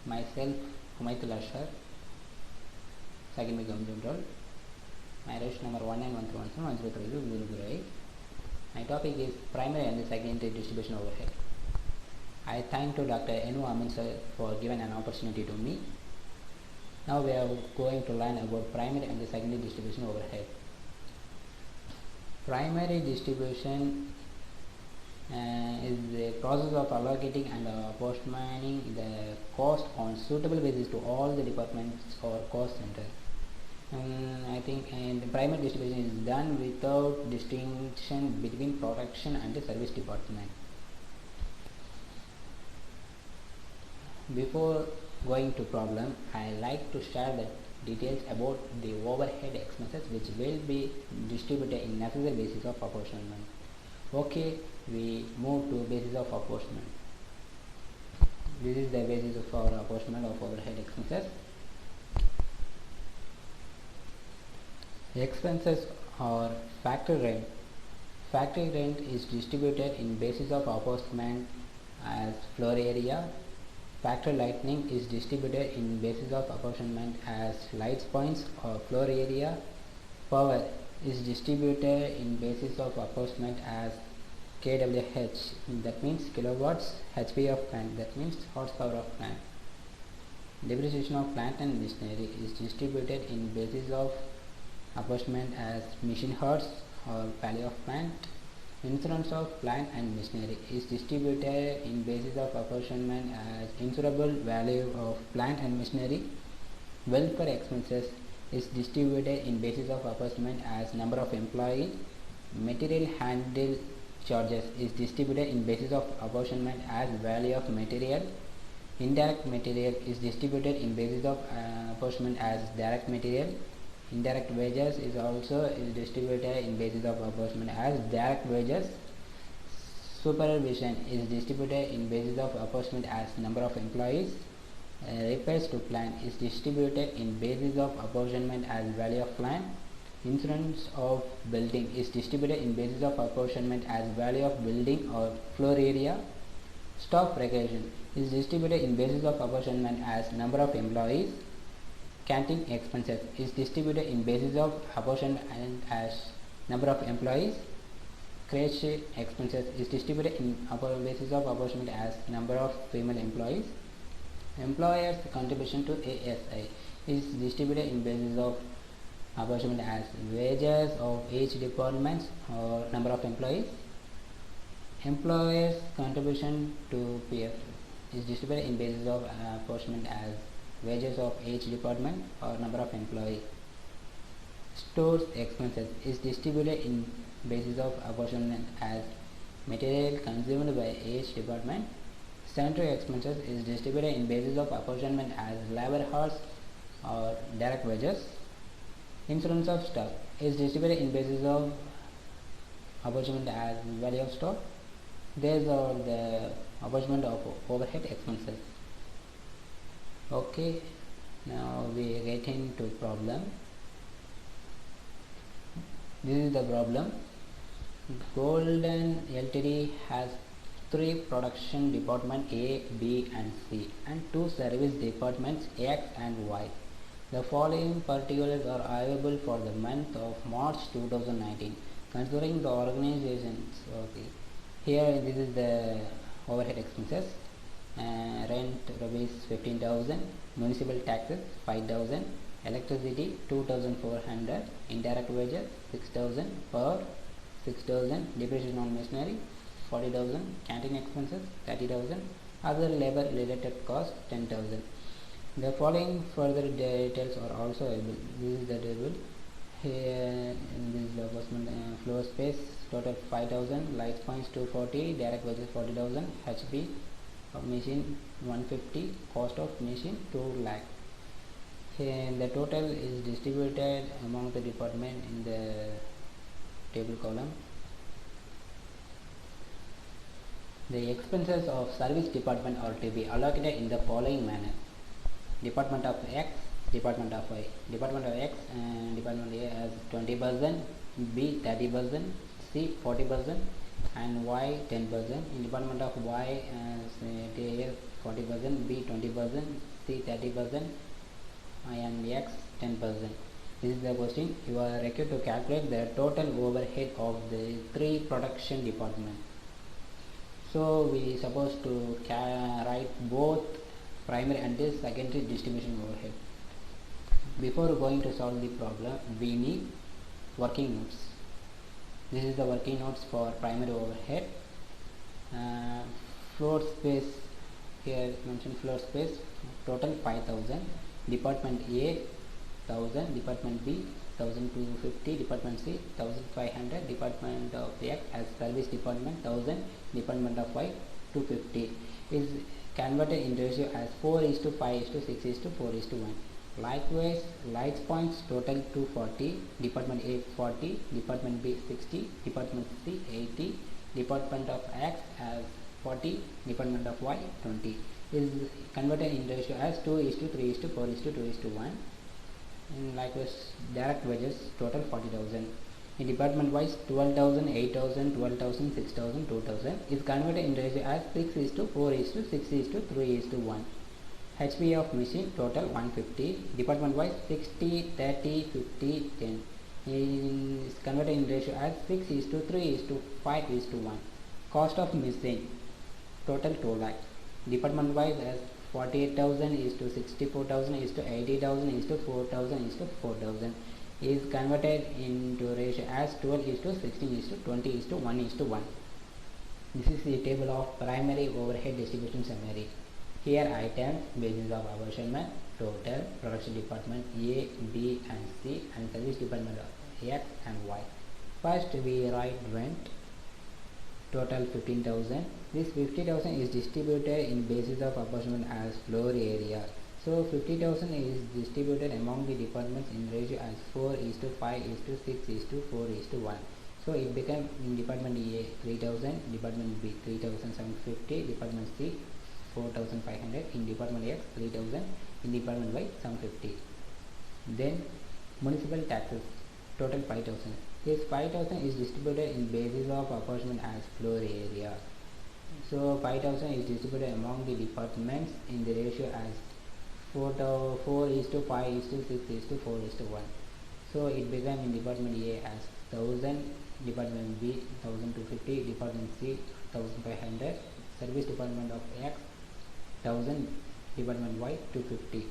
Myself, HUMAITUL ASHAR, second week government role. My registration number 191317103008. My topic is primary and secondary distribution overhead. I thank to Dr. N. Amin sir for giving an opportunity to me. Now we are going to learn about primary and secondary distribution overhead. Primary distribution is the process of allocating and apportioning the cost on suitable basis to all the departments or cost centers. I think the primary distribution is done without distinction between production and the service department. Before going to problem, I like to share the details about the overhead expenses which will be distributed in necessary basis of apportionment. Okay, we move to basis of apportionment. This is the basis of our apportionment of overhead expenses. Expenses are factory rent. Factory rent is distributed in basis of apportionment as floor area. Factory lighting is distributed in basis of apportionment as lights points or floor area. Power is distributed in basis of apportionment as kWh, that means kilowatts. HP of plant, that means horsepower of plant. Depreciation of plant and machinery is distributed in basis of apportionment as machine hours or value of plant. Insurance of plant and machinery is distributed in basis of apportionment as insurable value of plant and machinery. Welfare expenses is distributed in basis of apportionment as number of employees. Material handle charges is distributed in basis of apportionment as value of material. Indirect material is distributed in basis of apportionment as direct material. Indirect wages is also distributed in basis of apportionment as direct wages. Supervision is distributed in basis of apportionment as number of employees. Repairs to plant is distributed in basis of apportionment as value of plant. Insurance of building is distributed in basis of apportionment as value of building or floor area. Staff recreation is distributed in basis of apportionment as number of employees. Canteen expenses is distributed in basis of apportionment as number of employees. Creche expenses is distributed in basis of apportionment as number of female employees. Employers' contribution to ASI is distributed in basis of apportionment as wages of each department or number of employees. Employers' contribution to PF is distributed in basis of apportionment as wages of each department or number of employees. Stores expenses is distributed in basis of apportionment as material consumed by each department. Sanitary expenses is distributed in basis of apportionment as labor hours or direct wages. Insurance of stock is distributed in basis of apportionment as value of stock. These are the apportionment of overhead expenses. Okay, now we get into problem. This is the problem. Golden Ltd has 3 production departments A, B and C and 2 service departments X and Y. The following particulars are available for the month of March 2019 considering the organizations. Okay, here this is the overhead expenses. Rent rupees 15,000, municipal taxes 5,000, electricity 2,400, indirect wages 6,000, power 6,000, depreciation on machinery 40,000, canteen expenses 30,000, other labor related costs 10,000. The following further details are also available. This is the table. Here this is the apportionment floor space total 5,000, light points 240, direct wages 40,000, HP of machine 150, cost of machine 2 lakh. Here the total is distributed among the department in the table column. The expenses of service department are to be allocated in the following manner: department of X, department of Y. Department of X and department A has 20%, B 30%, C 40%, and Y 10%. In department of Y as 40%, B 20%, C 30%, and X 10%. This is the question. You are required to calculate the total overhead of the 3 production departments. So we supposed to write both primary and the secondary distribution overhead. Before going to solve the problem, we need working notes. This is the working notes for primary overhead. Floor space, here mentioned floor space, total 5000, department A 1000, department B 1250, department C 1500, department of X as service department 1000, department of Y 250 is converted in ratio as 4:5:6:4:1. Likewise, lights points total 240, department A 40, department B 60, department C 80, department of X as 40, department of Y 20 is converted in ratio as 2:3:4:2:1. And likewise, direct wages total 40,000. In department wise, 12,000, 8,000, 12,000, 6,000, 2,000 is converted in ratio as 6:4:6:3:1. HP of machine total 150. Department wise 60, 30, 50, 10 is converted in ratio as 6:3:5:1. Cost of machine total 2 lakh. Department wise as 48,000 is to 64,000 is to 80,000 is to 4,000 is to 4,000 is converted into ratio as 12:16:20:1:1. This is the table of primary overhead distribution summary. Here items basis of apportionment, total, production department A, B and C and service department of X and Y. First we write rent total 15,000. This 50,000 is distributed in basis of apportionment as floor area. So 50,000 is distributed among the departments in ratio as 4:5:6:4:1. So it became in department A 3,000, department B 3,750, department C 4,500, in department X 3,000, in department Y 750. Then municipal taxes total 5,000. This 5,000 is distributed in basis of apportionment as floor area. So 5,000 is distributed among the departments in the ratio as 4:5:6:4:1. So it began in department A as 1000, department B 1250, department C 1500, service department of X 1000, department Y 250.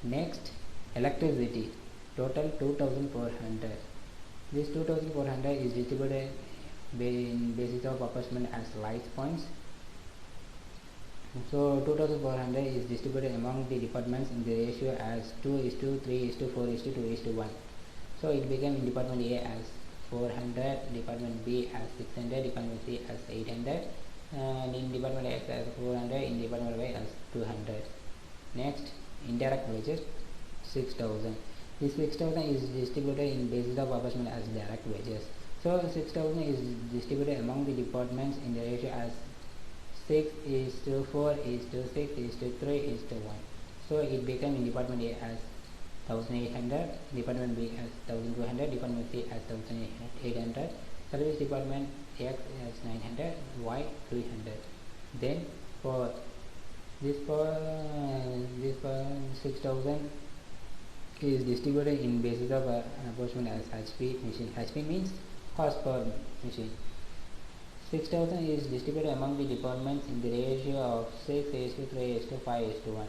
Next, electricity total 2,400. This 2,400 is distributed in basis of apportionment as lights points. So 2,400 is distributed among the departments in the ratio as 2:3:4:2:1. So it became in department A as 400, department B as 600, department C as 800, and in department X as 400, in department Y as 200. Next, indirect wages 6,000. This 6,000 is distributed in basis of apportionment as direct wages. So 6,000 is distributed among the departments in the ratio as 6:4:6:3:1. So it became in department A as 1,800, department B as 1,200, department C as 1,800, service department X as 900, Y 300. Then for this 6,000 is distributed in basis of apportionment as HP machine. HP means cost per machine. 6,000 is distributed among the departments in the ratio of 6:3:5:1.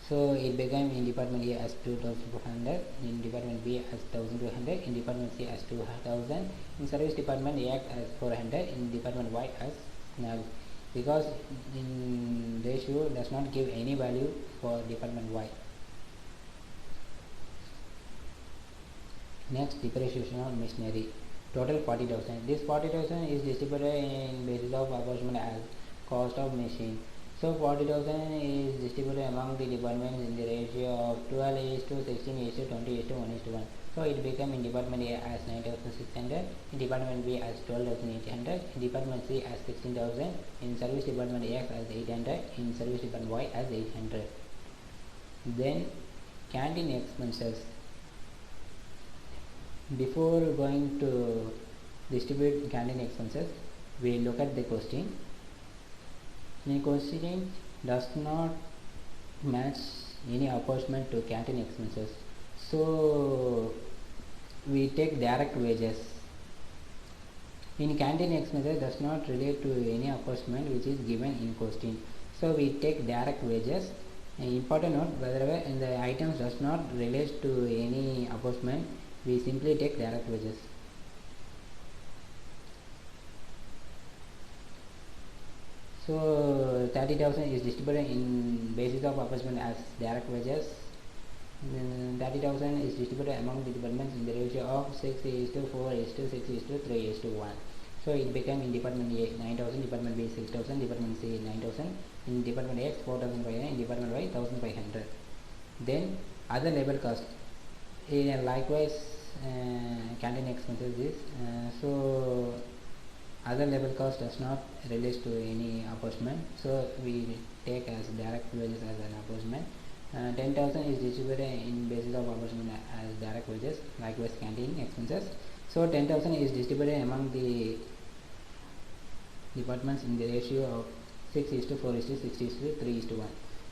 So it began in department A as 2,400, in department B as 1,200, in department C as 2,000, in service department X as 400, in department Y as null, because in ratio does not give any value for department Y. Next, depreciation on machinery total 40,000. This 40,000 is distributed in basis of apportionment as cost of machine. So 40,000 is distributed among the departments in the ratio of 12:16:20:1:1. So it became in department A as 9,600, in department B as 12,800, in department C as 16,000, in service department X as 800, in service department Y as 800. Then canteen expenses. Before going to distribute canteen expenses, we look at the question. The question does not match any apportionment to canteen expenses. So we take direct wages. In canteen expenses does not relate to any apportionment which is given in question. So we take direct wages. Important note, whether in the items does not relate to any apportionment, we simply take direct wages. So 30,000 is distributed in basis of apportionment as direct wages. 30,000 is distributed among the departments in the ratio of 6:4:6:3:1. So it became in department A 9,000, department B 6,000, department C 9,000, in department X 4,500, in department Y 1,500. Then other labor cost. Likewise, canteen expenses is so other labor cost does not relate to any apportionment, so we take as direct wages as an apportionment. 10,000 is distributed in basis of apportionment as direct wages, likewise canteen expenses. So 10,000 is distributed among the departments in the ratio of 6:4:6:3:1.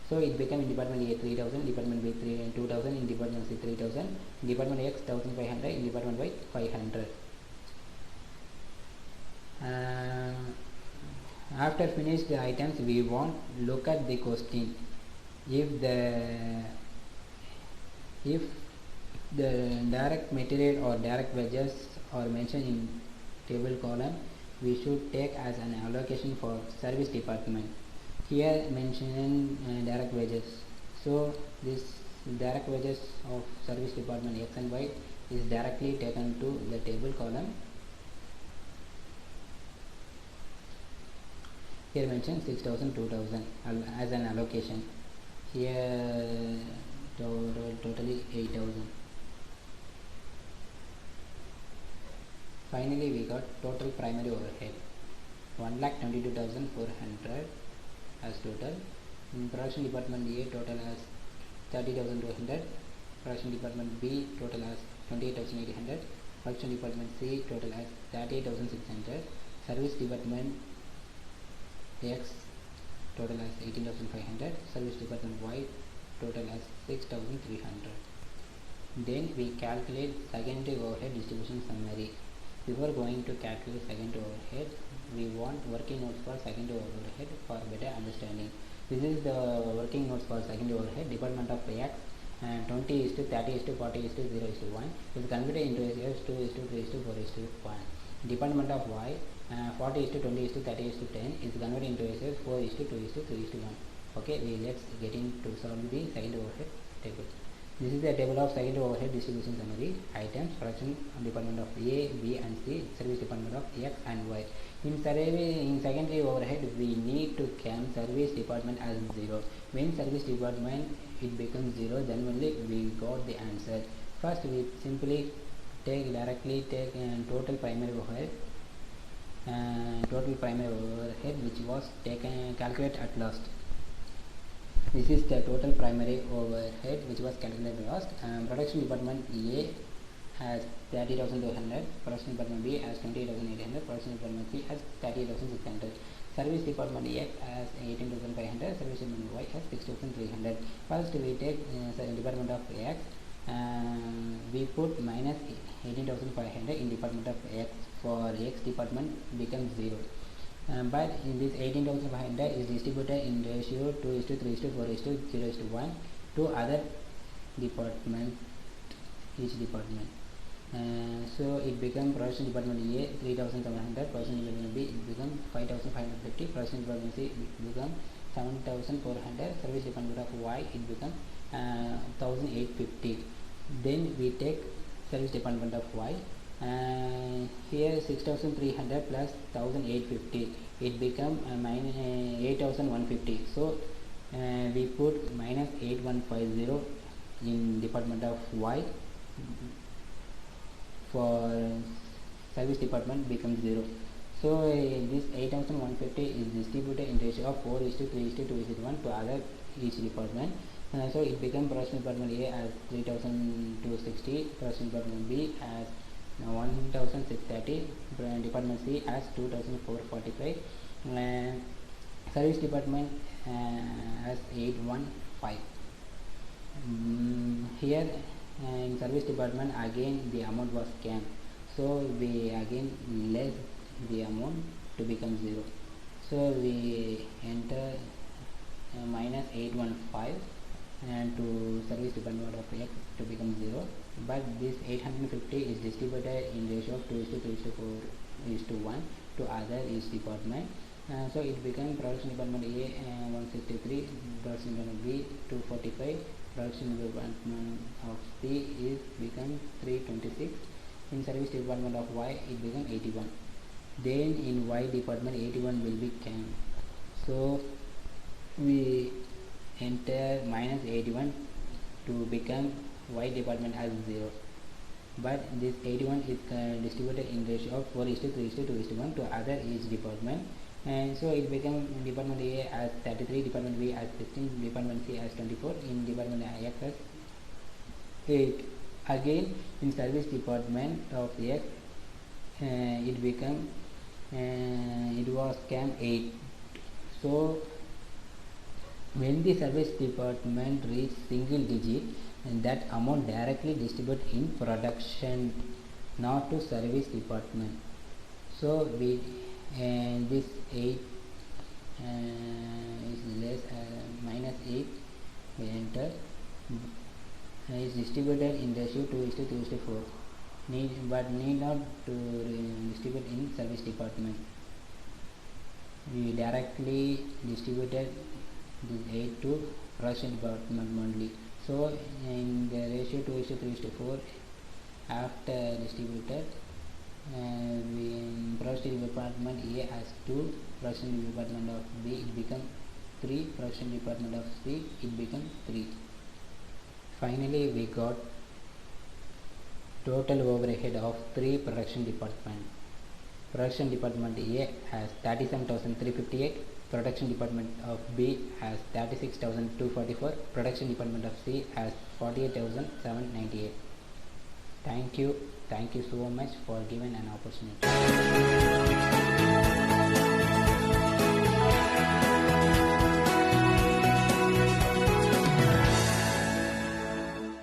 So it became in department A 3,000, department B 2,000, in department C 3,000, department X 1,500, in department Y 500. After finish the items, we want look at the question. If the direct material or direct wages are mentioned in table column, we should take as an allocation for service department. Here mentioning direct wages. So this direct wages of service department X and Y is directly taken to the table column. Here mentioned 6,000, 2,000 as an allocation. Here totally 8,000. Finally, we got total primary overhead 1,22,400 as total. In production department A total as 30,200, production department B total as 28,800, production department C total as 38,600, service department X total as 18,500, service department Y total as 6,300. Then we calculate secondary overhead distribution summary. Before going to calculate secondary overhead, we want working notes for secondary overhead for better understanding. This is the working notes for secondary overhead. Department of X 20:30:40:0:1 is converted into as 2:3:4:1. Department of Y 40:20:30:10 is converted into as 4:2:3:1. Okay, let's get into solve the secondary overhead table. This is the table of secondary overhead distribution summary. Items: production department of A, B and C, service department of X and Y. In secondary overhead, we need to count service department as 0. When service department it becomes 0, then only we got the answer. First, we simply directly take total primary overhead. Which was calculated at last. This is the total primary overhead which was calculated last. Production department A has 30,200, production department B has 28,800, production department C has 30,600, service department X has 18,500, service department Y has 6,300. First we take department of X, we put minus 18,500 in department of X. For X department becomes 0. But in this 18,500 is distributed in ratio 2:3:4:0:1 to other department, each department. So it becomes production department A 3,700, production department B it becomes 5,550, production department C it becomes 7,400, service department of Y it becomes 1,850. Then we take service department of Y. Here 6,300 plus 1,850, it become minus 8,150. So we put minus 8,150 in department of Y. For service department becomes 0. So this 8,150 is distributed in ratio of 4:3:2:1 to other each department. So it becomes production department A as 3,260, production department B as 1,630, department C as 2,445, service department as 8,150. 5. Here in service department again the amount was scanned, so we again less the amount to become 0, so we enter minus 815 and to service department of X to become 0, but this 850 is distributed in ratio of 2:3:4:1 to other each department. So it became production department A 163, production department B 245, production department of C is become 326. In service department of Y it became 81. Then in Y department 81 will be came. So we enter minus 81 to become Y department as 0, but this 81 is distributed in ratio of 4:3:2:1 to other each department, and so it became department A as 33, department B as 16, department C as 24, in department X as 8. Again in service department of X it became it was cam 8. So when the service department reach single digit, and that amount directly distributed in production, not to service department. So we this 8 is less minus 8 we enter is distributed in ratio 2:3:4, but need not to distribute in service department. We directly distributed this 8 to production department only. So in the ratio 2:3:4 after distributed, we in production department A as 2, production department of B it become 3, production department of C it become 3. Finally we got total overhead of 3 production department. Production department A has 37,358, production department of B has 36,244, production department of C has 48,798. Thank you so much for giving an opportunity.